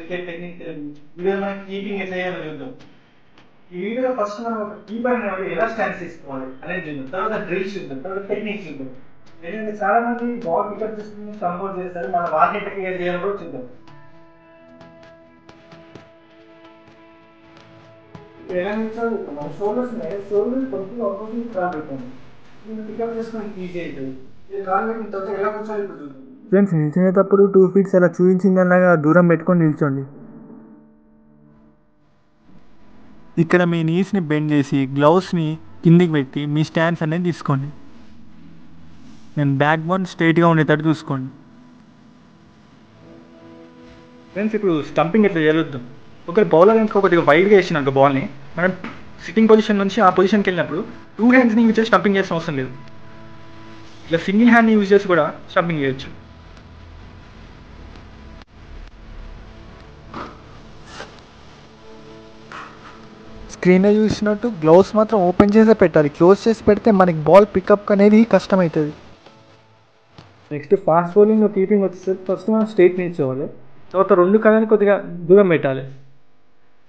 Wicket technique video మనం keeping ఎట్లా చేయాలో చూద్దాం. ఈ వీడియో ఫస్ట్ మనం ఒక కీపర్ ఎలా స్టాండ్ తీసుకోవాలి అనేది చూద్దాం. తర్వాత డ్రిల్స్ చూద్దాం, తర్వాత టెక్నిక్స్ చూద్దాం. ఎందుకంటే చాలా మంది బాల్ పికప్ చేసుకుని కంపోజ్ చేస్తారు, మన వాటి ఎట్లా క్లియర్ చేయాలో కూడా చూద్దాం. ఎలా మన షోల్డర్స్ ఉన్నాయి, షోల్డర్స్ కొంచెం ఆపోజిట్ కాల్ పెట్టండి, దీన్ని పికప్ చేసుకుని ఈజీ అవుతుంది. ఇది కాల్ పెట్టిన తర్వాత ఎలా కూర్చోవాలి ఇప్పుడు చూద్దాం. ఫ్రెండ్స్, నిల్చునేటప్పుడు 2 feet అలా చూపించిందలాగా దూరం పెట్టుకొని నిల్చోండి. ఇక్కడ మీ నీస్ని బెండ్ చేసి గ్లౌస్ని కిందికి పెట్టి మీ స్టాండ్స్ అనేది తీసుకోండి. నేను బ్యాక్ బోన్ స్ట్రైట్గా ఉండేటట్టు చూసుకోండి. ఫ్రెండ్స్, ఇప్పుడు స్టంపింగ్ ఎట్లా జరుగుద్దాం. ఒకటి బౌలర్ కనుక కొద్దిగా వైడ్గా వేసినాక బాల్ని మనం సిట్టింగ్ పొజిషన్ నుంచి ఆ పొజిషన్కి వెళ్ళినప్పుడు 2 handsని యూజ్ చేసి స్టంపింగ్ చేసిన అవసరం లేదు. ఇలా సింగిల్ హ్యాండ్ని యూజ్ చేసి కూడా స్టంపింగ్ చేయొచ్చు. స్క్రీన్లో చూసినట్టు గ్లౌస్ మాత్రం ఓపెన్ చేసే పెట్టాలి. క్లోజ్ చేసి పెడితే మనకి బాల్ పికప్ అనేది కష్టమవుతుంది. నెక్స్ట్ ఫాస్ట్ బౌలింగ్ కీపింగ్ వచ్చేసరికి ఫస్ట్ మనం స్ట్రైట్ నిల్చోవాలి. తర్వాత 2 కాళ్ళని కొద్దిగా దూరం పెట్టాలి.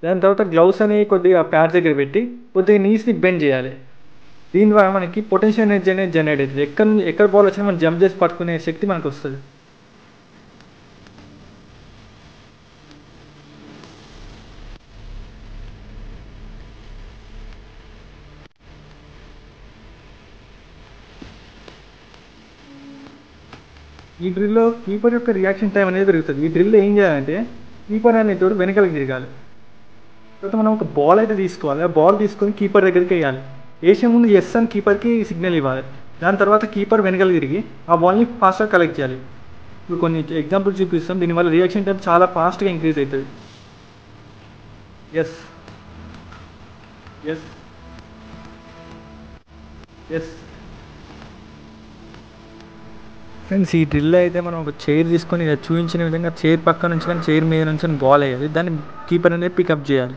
దాని తర్వాత గ్లౌస్ అనేవి కొద్దిగా ప్యాడ్ దగ్గర పెట్టి కొద్దిగా నీస్ని బెండ్ చేయాలి. దీని ద్వారా మనకి పొటెన్షియల్ ఎనర్జీ అనేది జనరేట్ అవుతుంది. ఎక్కడ బాల్ వచ్చినా మనం జంప్ చేసి పట్టుకునే శక్తి మనకు వస్తుంది. ఈ డ్రిల్లో కీపర్ యొక్క రియాక్షన్ టైం అనేది పెరుగుతుంది. ఈ డ్రిల్లో ఏం చేయాలంటే కీపర్ అనేటోడు వెనకాలకి తిరగాలి. తర్వాత మనం ఒక బాల్ అయితే తీసుకోవాలి. ఆ బాల్ తీసుకొని కీపర్ దగ్గరికి వేయాలి. వేసే ముందు ఎస్ అని కీపర్కి సిగ్నల్ ఇవ్వాలి. దాని తర్వాత కీపర్ వెనకాల తిరిగి ఆ బాల్ని ఫాస్ట్గా కలెక్ట్ చేయాలి. ఇప్పుడు కొన్ని ఎగ్జాంపుల్ చూపిస్తాం. దీనివల్ల రియాక్షన్ టైం చాలా ఫాస్ట్గా ఇంక్రీజ్ అవుతుంది. ఎస్ ఎస్ ఎస్ ఫ్రెండ్స్, ఈ డ్రిల్లో అయితే మనం ఒక చైర్ తీసుకొని చూపించిన విధంగా చైర్ పక్క నుంచి కానీ చైర్ మీద నుంచి బాల్ వేయాలి. దాన్ని కీపర్ అనేది పికప్ చేయాలి.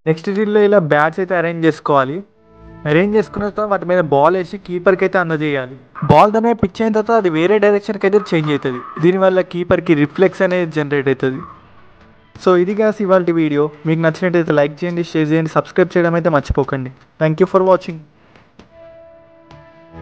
నెక్స్ట్ డ్రిల్లో ఇలా బ్యాట్స్ అయితే అరేంజ్ చేసుకోవాలి. అరేంజ్ చేసుకున్న తర్వాత వాటి మీద బాల్ వేసి కీపర్కి అయితే అందజేయాలి. బాల్ దాని మీద పిచ్ అయిన తర్వాత అది వేరే డైరెక్షన్కి అయితే చేంజ్ అవుతుంది. దీనివల్ల కీపర్కి రిఫ్లెక్స్ అనేది జనరేట్ అవుతుంది. సో ఇది కాసి ఇవాళ వీడియో. మీకు నచ్చినట్టయితే లైక్ చేయండి, షేర్ చేయండి, సబ్స్క్రైబ్ చేయడం అయితే మర్చిపోకండి. Thank you for watching.